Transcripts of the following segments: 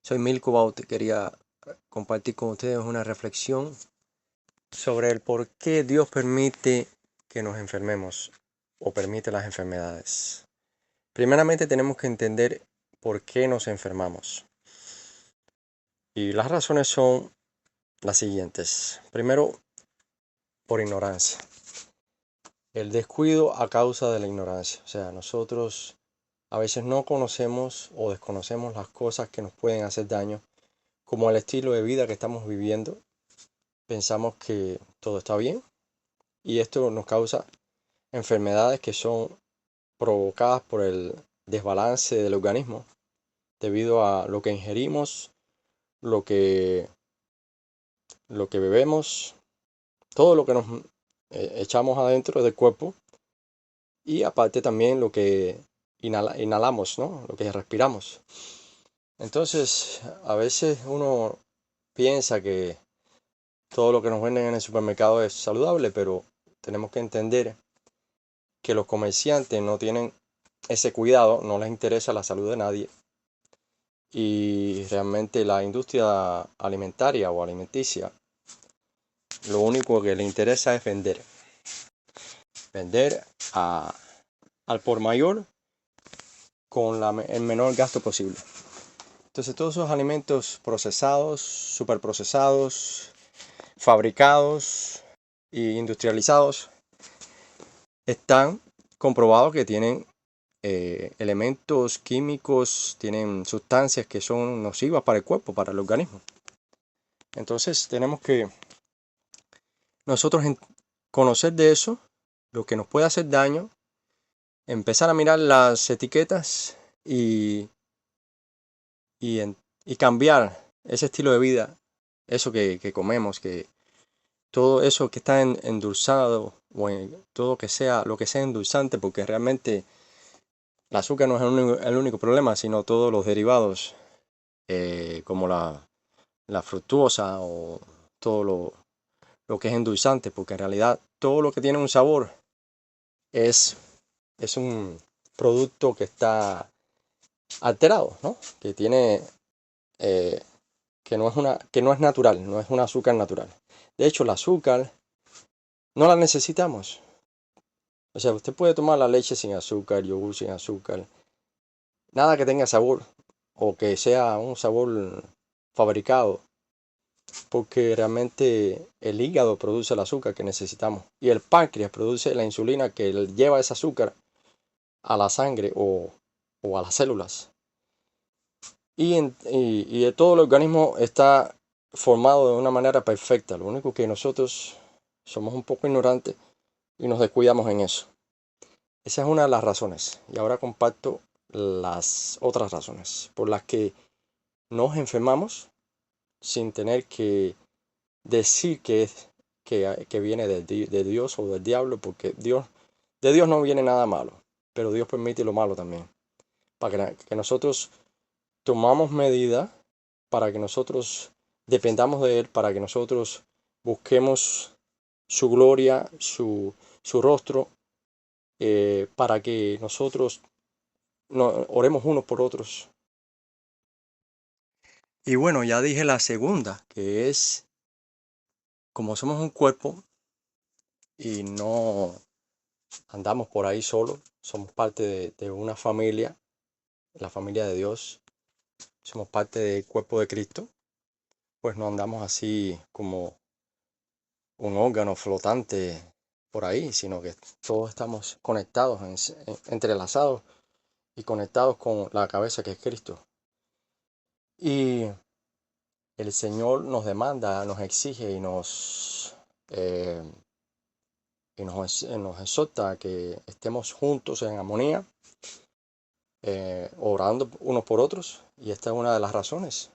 Soy Milko Baut y quería compartir con ustedes una reflexión sobre el por qué Dios permite que nos enfermemos o permite las enfermedades. Primeramente tenemos que entender por qué nos enfermamos. Y las razones son las siguientes. Primero, por ignorancia. El descuido a causa de la ignorancia. O sea, nosotros a veces no conocemos o desconocemos las cosas que nos pueden hacer daño, como el estilo de vida que estamos viviendo. Pensamos que todo está bien y esto nos causa enfermedades que son provocadas por el desbalance del organismo debido a lo que ingerimos, lo que, lo que bebemos, todo lo que nos echamos adentro del cuerpo y aparte también lo que inhalamos, ¿no? Lo que respiramos. Entonces, a veces uno piensa que todo lo que nos venden en el supermercado es saludable, pero tenemos que entender que los comerciantes no tienen ese cuidado, no les interesa la salud de nadie. Y realmente la industria alimentaria o alimenticia, lo único que le interesa es vender. Vender al por mayor con el menor gasto posible. Entonces todos esos alimentos procesados, superprocesados, fabricados e industrializados están comprobados que tienen elementos químicos, tienen sustancias que son nocivas para el cuerpo, para el organismo. Entonces tenemos que nosotros conocer de eso, lo que nos puede hacer daño, empezar a mirar las etiquetas y cambiar ese estilo de vida, eso que comemos, que todo eso que está endulzado o todo que sea lo que sea endulzante, porque realmente el azúcar no es el único problema, sino todos los derivados, como la fructuosa o todo lo que es endulzante, porque en realidad todo lo que tiene un sabor es un producto que está alterado, ¿no? Que tiene que no es natural, no es un azúcar natural. De hecho, el azúcar no la necesitamos. O sea, usted puede tomar la leche sin azúcar, yogur sin azúcar, nada que tenga sabor o que sea un sabor fabricado, porque realmente el hígado produce el azúcar que necesitamos y el páncreas produce la insulina que lleva ese azúcar a la sangre o a las células. Y todo el organismo está formado de una manera perfecta. Lo único que nosotros somos un poco ignorantes y nos descuidamos en eso. Esa es una de las razones. Y ahora comparto las otras razones por las que nos enfermamos sin tener que decir que viene de Dios o del diablo, porque de Dios no viene nada malo, pero Dios permite lo malo también, para que nosotros tomamos medidas, para que nosotros dependamos de Él, para que nosotros busquemos su gloria, su rostro, para que nosotros oremos unos por otros. Y bueno, ya dije la segunda, que es, como somos un cuerpo y no andamos por ahí solos, somos parte de una familia, la familia de Dios, somos parte del cuerpo de Cristo, pues no andamos así como un órgano flotante por ahí, sino que todos estamos conectados, entrelazados y conectados con la cabeza que es Cristo. Y el Señor nos demanda, nos exige nos exhorta a que estemos juntos en armonía, orando unos por otros. Y esta es una de las razones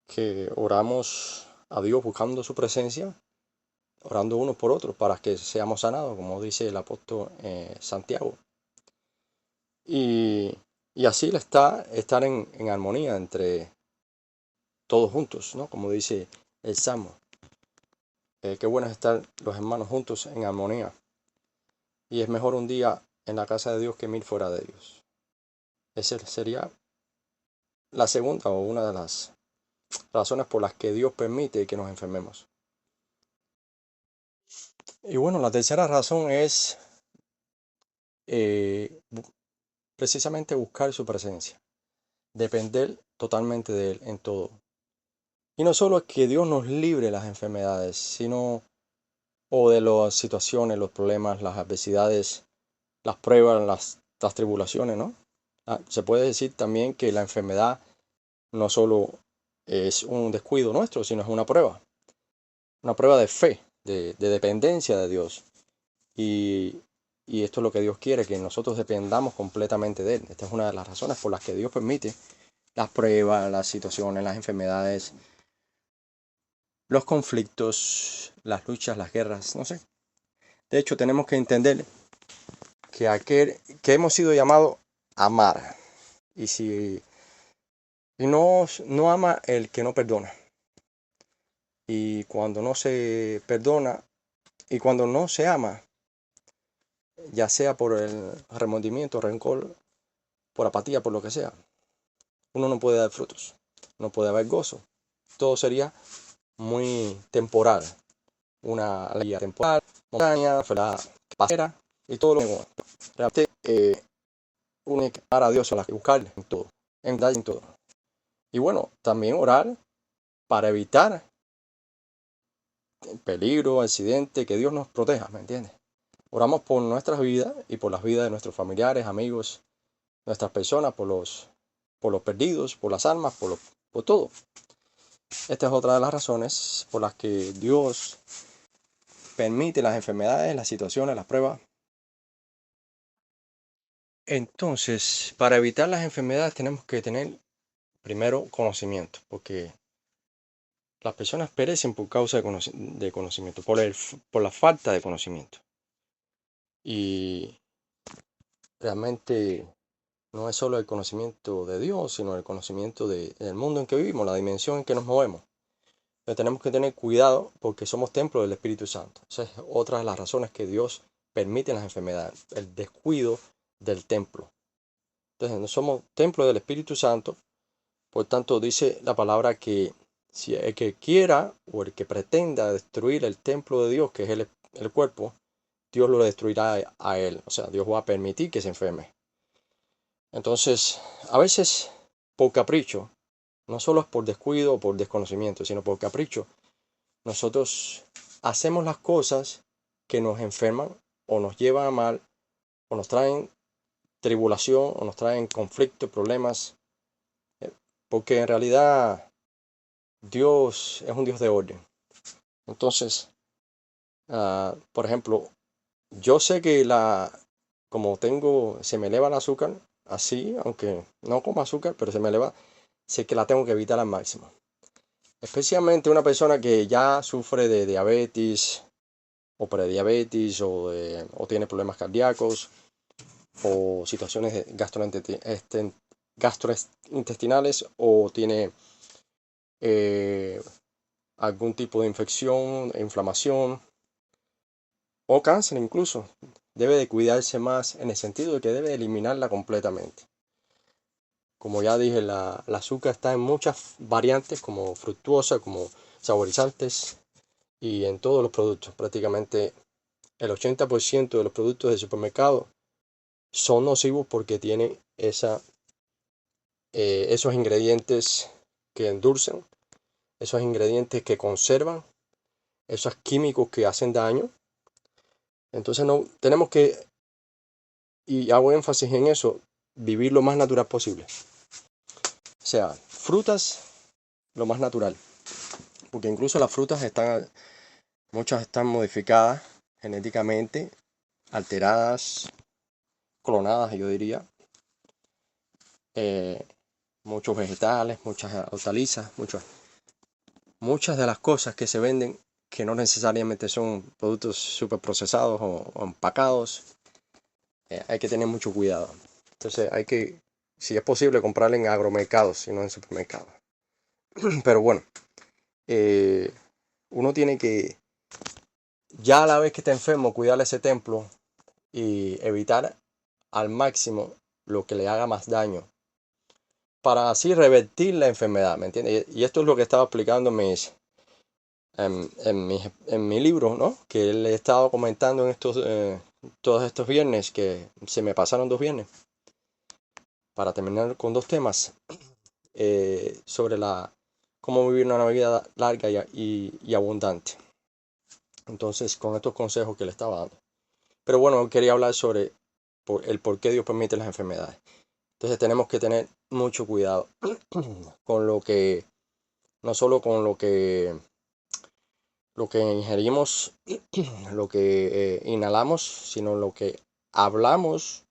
que oramos a Dios buscando su presencia, orando unos por otros para que seamos sanados, como dice el apóstol Santiago. Y así estar en armonía entre todos juntos, ¿no? Como dice el Salmo. Qué bueno es estar los hermanos juntos en armonía. Y es mejor un día en la casa de Dios que 1000 fuera de Dios. Ese sería la segunda o una de las razones por las que Dios permite que nos enfermemos. Y bueno, la tercera razón es precisamente buscar su presencia, depender totalmente de Él en todo. Y no solo es que Dios nos libre de las enfermedades, sino o de las situaciones, los problemas, las adversidades, las pruebas, las tribulaciones, ¿no? Se puede decir también que la enfermedad no solo es un descuido nuestro, sino es una prueba de fe, de dependencia de Dios. Y, y esto es lo que Dios quiere, que nosotros dependamos completamente de Él. Esta es una de las razones por las que Dios permite las pruebas, las situaciones, las enfermedades, los conflictos, las luchas, las guerras, no sé. De hecho, tenemos que entender que hemos sido llamados a amar. Y si no ama el que no perdona. Y cuando no se perdona y cuando no se ama, ya sea por el remordimiento, rencor, por apatía, por lo que sea, uno no puede dar frutos, no puede haber gozo. Todo sería muy temporal. Una alegría temporal, montaña, pasajera y todo lo que realmente uno hay que amar a Dios, a la que buscarle en todo, en todo. Y bueno, también orar para evitar peligro, accidente, que Dios nos proteja, ¿me entiendes? Oramos por nuestras vidas y por las vidas de nuestros familiares, amigos, nuestras personas, por los perdidos, por las almas, por todo. Esta es otra de las razones por las que Dios permite las enfermedades, las situaciones, las pruebas. Entonces, para evitar las enfermedades tenemos que tener primero conocimiento, porque las personas perecen por causa de conocimiento, por la falta de conocimiento. Y realmente no es solo el conocimiento de Dios, sino el conocimiento del mundo en que vivimos, la dimensión en que nos movemos. Pero tenemos que tener cuidado porque somos templo del Espíritu Santo. Esa es otra de las razones que Dios permite las enfermedades, el descuido del templo. Entonces, no somos templo del Espíritu Santo, por tanto dice la palabra que si el que quiera o el que pretenda destruir el templo de Dios, que es el cuerpo, Dios lo destruirá a él. O sea, Dios va a permitir que se enferme. Entonces, a veces por capricho, no solo es por descuido o por desconocimiento, sino por capricho, nosotros hacemos las cosas que nos enferman o nos llevan a mal o nos traen tribulación o nos traen conflictos, problemas, porque en realidad Dios es un Dios de orden. Entonces, por ejemplo, yo sé que como se me eleva el azúcar, así, aunque no como azúcar, pero se me eleva, sé que la tengo que evitar al máximo. Especialmente una persona que ya sufre de diabetes o prediabetes o tiene problemas cardíacos o situaciones gastrointestinales o tiene algún tipo de infección, inflamación o cáncer incluso. Debe de cuidarse más en el sentido de que debe eliminarla completamente. Como ya dije, el azúcar está en muchas variantes como fructuosa, como saborizantes y en todos los productos. Prácticamente el 80% de los productos de supermercado son nocivos porque tienen esos ingredientes que endulzan, esos ingredientes que conservan, esos químicos que hacen daño. Entonces no tenemos que, y hago énfasis en eso, vivir lo más natural posible. O sea, frutas, lo más natural. Porque incluso las frutas muchas están modificadas genéticamente, alteradas, clonadas, yo diría. Muchos vegetales, muchas hortalizas, muchas de las cosas que se venden que no necesariamente son productos super procesados o empacados, hay que tener mucho cuidado. Entonces hay que, si es posible, comprar en agromercados y no en supermercados. Pero bueno, uno tiene que, ya a la vez que está enfermo, cuidar ese templo y evitar al máximo lo que le haga más daño para así revertir la enfermedad, ¿me entiendes? Y esto es lo que estaba explicando en mi libro, ¿no? Que le he estado comentando en todos estos viernes, que se me pasaron 2 viernes, para terminar con 2 temas sobre cómo vivir una vida larga y abundante. Entonces, con estos consejos que le estaba dando. Pero bueno, quería hablar sobre el por qué Dios permite las enfermedades. Entonces tenemos que tener mucho cuidado con no solo con lo que ingerimos, lo que inhalamos, sino lo que hablamos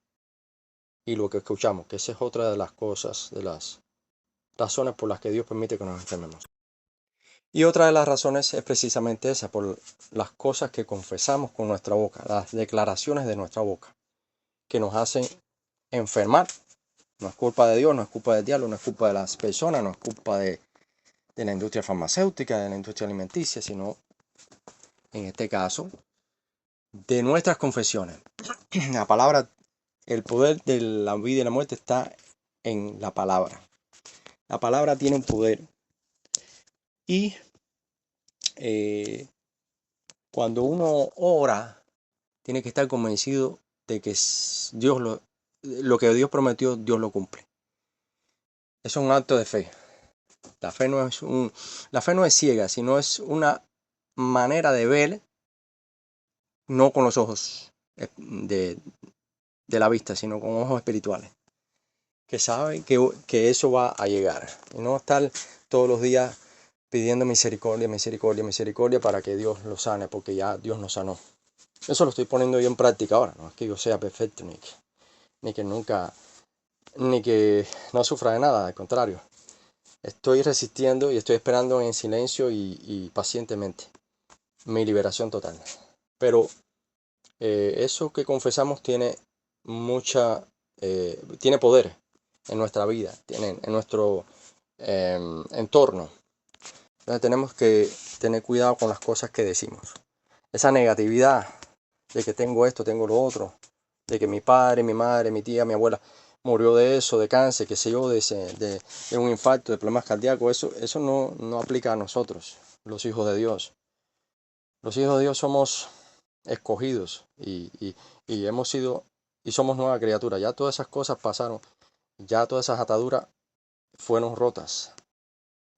y lo que escuchamos, que esa es otra de las cosas, de las razones por las que Dios permite que nos enfermemos. Y otra de las razones es precisamente esa, por las cosas que confesamos con nuestra boca, las declaraciones de nuestra boca, que nos hacen enfermar. No es culpa de Dios, no es culpa del diablo, no es culpa de las personas, no es culpa de la industria farmacéutica, de la industria alimenticia, sino, en este caso, de nuestras confesiones. La palabra, el poder de la vida y la muerte está en la palabra. La palabra tiene un poder. Y cuando uno ora, tiene que estar convencido de que lo que Dios prometió, Dios lo cumple. Eso es un acto de fe. La fe no es ciega, sino es una manera de ver, no con los ojos de la vista, sino con ojos espirituales, que sabe que eso va a llegar. Y no estar todos los días pidiendo misericordia, misericordia, misericordia para que Dios lo sane, porque ya Dios nos sanó. Eso lo estoy poniendo yo en práctica ahora. No es que yo sea perfecto, ni que no sufra de nada, al contrario. Estoy resistiendo y estoy esperando en silencio y pacientemente mi liberación total. Pero eso que confesamos tiene tiene poder en nuestra vida, en nuestro entorno. Entonces tenemos que tener cuidado con las cosas que decimos. Esa negatividad de que tengo esto, tengo lo otro, de que mi padre, mi madre, mi tía, mi abuela murió de eso, de cáncer, qué sé yo, de un infarto, de problemas cardíacos, eso no aplica a nosotros, los hijos de Dios. Los hijos de Dios somos escogidos y hemos sido y somos nueva criatura. Ya todas esas cosas pasaron, ya todas esas ataduras fueron rotas.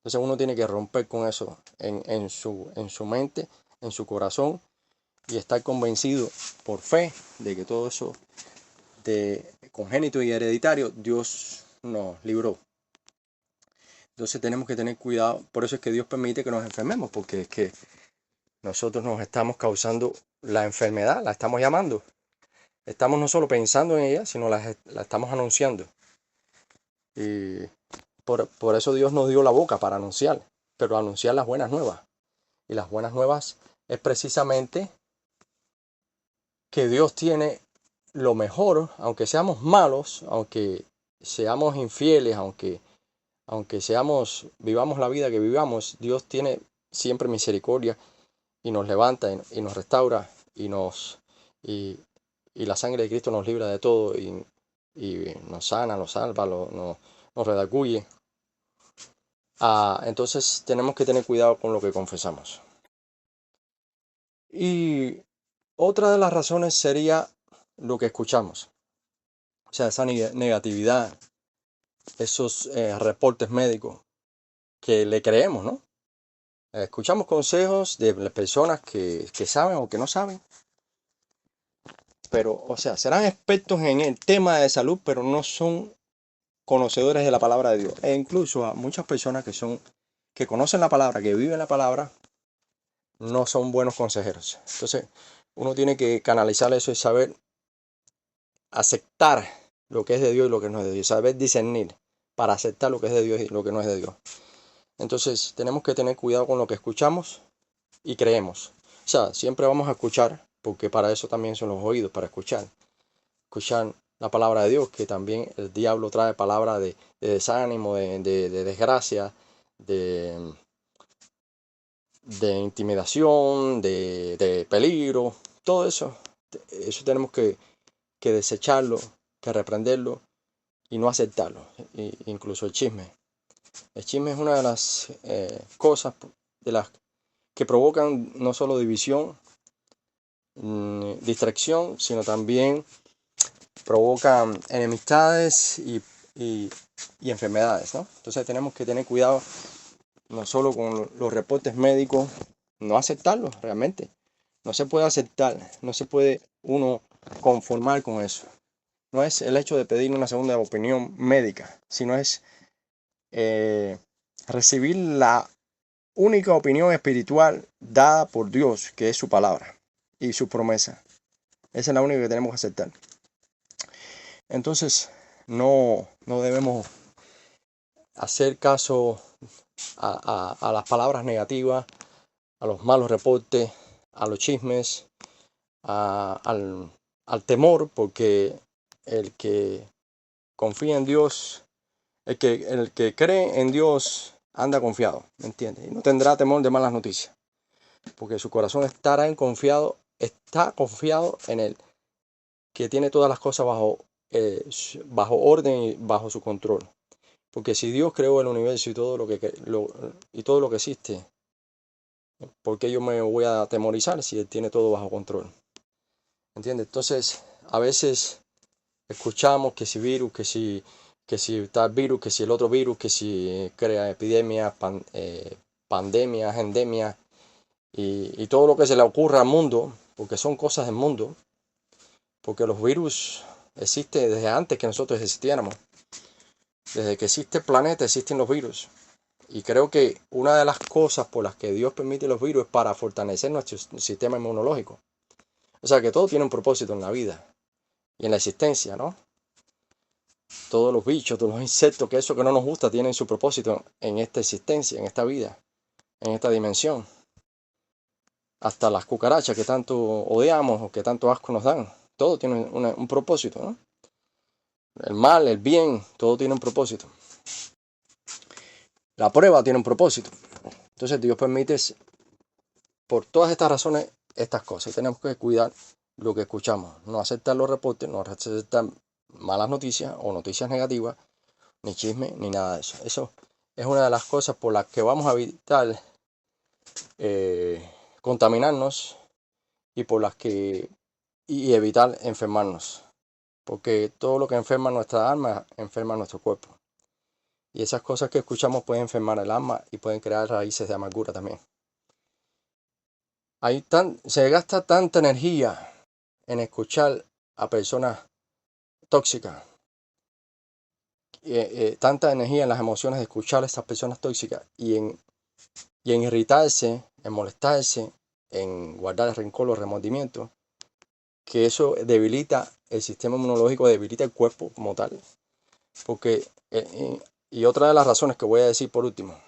Entonces uno tiene que romper con eso en su mente, en su corazón, y estar convencido por fe de que todo eso de congénito y hereditario Dios nos libró. Entonces tenemos que tener cuidado. Por eso es que Dios permite que nos enfermemos, porque es que nosotros nos estamos causando la enfermedad, la estamos llamando. Estamos no solo pensando en ella, sino la estamos anunciando. Y por eso Dios nos dio la boca para anunciar, pero anunciar las buenas nuevas. Y las buenas nuevas es precisamente que Dios tiene lo mejor, aunque seamos malos, aunque seamos infieles, aunque vivamos la vida que vivamos, Dios tiene siempre misericordia y nos levanta y nos restaura y la sangre de Cristo nos libra de todo y nos sana, nos salva, nos redarguye. Entonces tenemos que tener cuidado con lo que confesamos. Y otra de las razones sería lo que escuchamos. O sea, esa negatividad, esos reportes médicos que le creemos, ¿no? Escuchamos consejos de personas que saben o que no saben. Pero, o sea, serán expertos en el tema de salud, pero no son conocedores de la palabra de Dios. E incluso a muchas personas que conocen la palabra, que viven la palabra, no son buenos consejeros. Entonces, uno tiene que canalizar eso y saber aceptar lo que es de Dios y lo que no es de Dios. Saber discernir para aceptar lo que es de Dios y lo que no es de Dios. Entonces, tenemos que tener cuidado con lo que escuchamos y creemos. O sea, siempre vamos a escuchar, porque para eso también son los oídos, para escuchar. Escuchar la palabra de Dios, que también el diablo trae palabra de desánimo, de desgracia, de intimidación, de peligro, todo eso. Eso tenemos que desecharlo, que reprenderlo y no aceptarlo. Incluso el chisme. El chisme es una de las cosas de las que provocan no solo división, distracción, sino también provocan enemistades y enfermedades, ¿no? Entonces tenemos que tener cuidado no solo con los reportes médicos, no aceptarlos realmente. No se puede aceptar, no se puede uno conformar con eso. No es el hecho de pedir una segunda opinión médica, sino es recibir la única opinión espiritual dada por Dios, que es su palabra y su promesa. Esa es la única que tenemos que aceptar. Entonces, no debemos hacer caso a las palabras negativas, a los malos reportes, a los chismes, al temor, porque el que confía en Dios, el que cree en Dios anda confiado, ¿me entiendes? Y no tendrá temor de malas noticias, porque su corazón está confiado en Él, que tiene todas las cosas bajo orden y bajo su control. Porque si Dios creó el universo y todo lo que existe, ¿por qué yo me voy a atemorizar si Él tiene todo bajo control? ¿Entiendes? Entonces, a veces escuchamos que si virus, que si tal virus, que si el otro virus, que si crea epidemias, pandemias, endemias y todo lo que se le ocurra al mundo, porque son cosas del mundo, porque los virus existen desde antes que nosotros existiéramos. Desde que existe el planeta existen los virus. Y creo que una de las cosas por las que Dios permite los virus es para fortalecer nuestro sistema inmunológico. O sea que todo tiene un propósito en la vida y en la existencia, ¿no? Todos los bichos, todos los insectos, que eso que no nos gusta, tienen su propósito en esta existencia, en esta vida, en esta dimensión. Hasta las cucarachas que tanto odiamos o que tanto asco nos dan. Todo tiene un propósito, ¿no? El mal, el bien, todo tiene un propósito. La prueba tiene un propósito. Entonces Dios permite, por todas estas razones, estas cosas. Y tenemos que cuidar lo que escuchamos. No aceptar los reportes, no aceptar malas noticias o noticias negativas, ni chisme, ni nada de eso. Eso es una de las cosas por las que vamos a evitar contaminarnos y evitar enfermarnos. Porque todo lo que enferma nuestra alma, enferma nuestro cuerpo. Y esas cosas que escuchamos pueden enfermar el alma y pueden crear raíces de amargura también. Se gasta tanta energía en escuchar a personas tóxicas, tanta energía en las emociones de escuchar a estas personas tóxicas y en irritarse, en molestarse, en guardar el rencor o remordimiento, que eso debilita el sistema inmunológico, debilita el cuerpo como tal. Porque, y otra de las razones que voy a decir por último,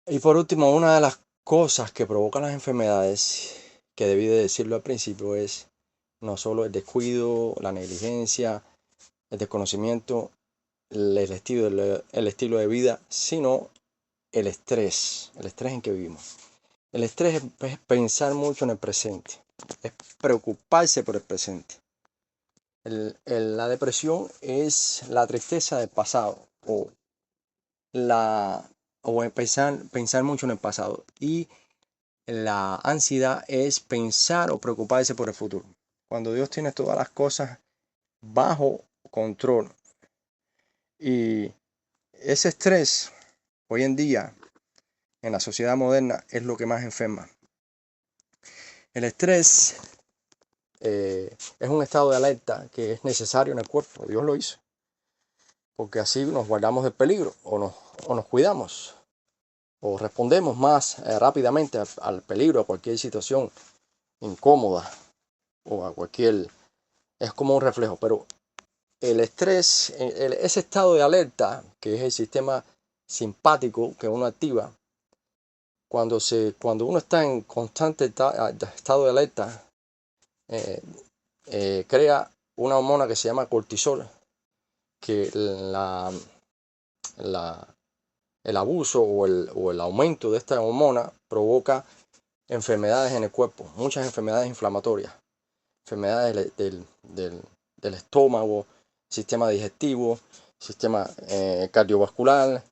una de las cosas que provocan las enfermedades, que debí de decirlo al principio, es no solo el descuido, la negligencia, el desconocimiento, el estilo de vida, sino el estrés en que vivimos. El estrés es pensar mucho en el presente, es preocuparse por el presente. La depresión es la tristeza del pasado o pensar mucho en el pasado, y la ansiedad es pensar o preocuparse por el futuro. Cuando Dios tiene todas las cosas bajo control. Y ese estrés hoy en día en la sociedad moderna es lo que más enferma. El estrés es un estado de alerta que es necesario en el cuerpo. Dios lo hizo, porque así nos guardamos del peligro o nos cuidamos o respondemos más rápidamente al peligro, a cualquier situación incómoda o a cualquier... Es como un reflejo, pero el estrés, ese estado de alerta, que es el sistema simpático que uno activa, cuando uno está en constante estado de alerta, crea una hormona que se llama cortisol, que el abuso o el aumento de esta hormona provoca enfermedades en el cuerpo, muchas enfermedades inflamatorias, enfermedades del estómago, sistema digestivo, sistema cardiovascular,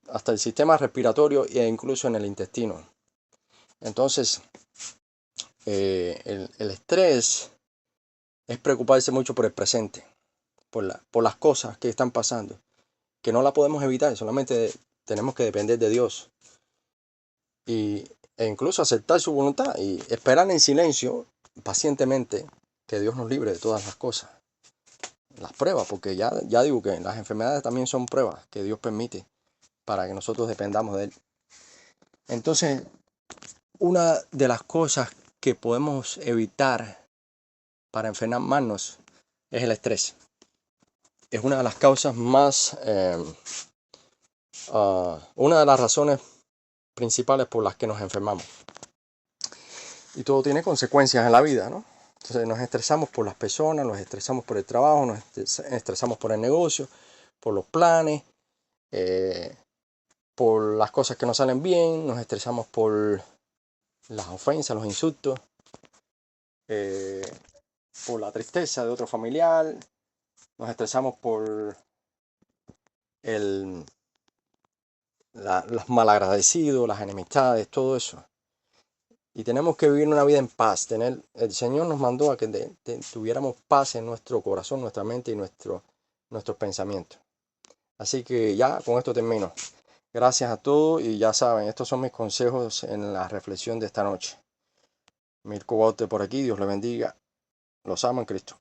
hasta el sistema respiratorio e incluso en el intestino. Entonces, el estrés es preocuparse mucho por el presente, por las cosas que están pasando, que no la podemos evitar, solamente tenemos que depender de Dios e incluso aceptar su voluntad y esperar en silencio, pacientemente, que Dios nos libre de todas las cosas. Las pruebas, porque ya digo que las enfermedades también son pruebas que Dios permite para que nosotros dependamos de Él. Entonces, una de las cosas que podemos evitar para enfermarnos es el estrés. Es una de las causas más, una de las razones principales por las que nos enfermamos. Y todo tiene consecuencias en la vida, ¿no? Entonces nos estresamos por las personas, nos estresamos por el trabajo, nos estresamos por el negocio, por los planes, por las cosas que no salen bien, nos estresamos por las ofensas, los insultos, por la tristeza de otro familiar, nos estresamos por los malagradecidos, las enemistades, todo eso. Y tenemos que vivir una vida en paz. El Señor nos mandó a que tuviéramos paz en nuestro corazón, nuestra mente y nuestros pensamientos. Así que ya con esto termino. Gracias a todos y ya saben, estos son mis consejos en la reflexión de esta noche. Mirko Baute por aquí, Dios le bendiga. Los amo en Cristo.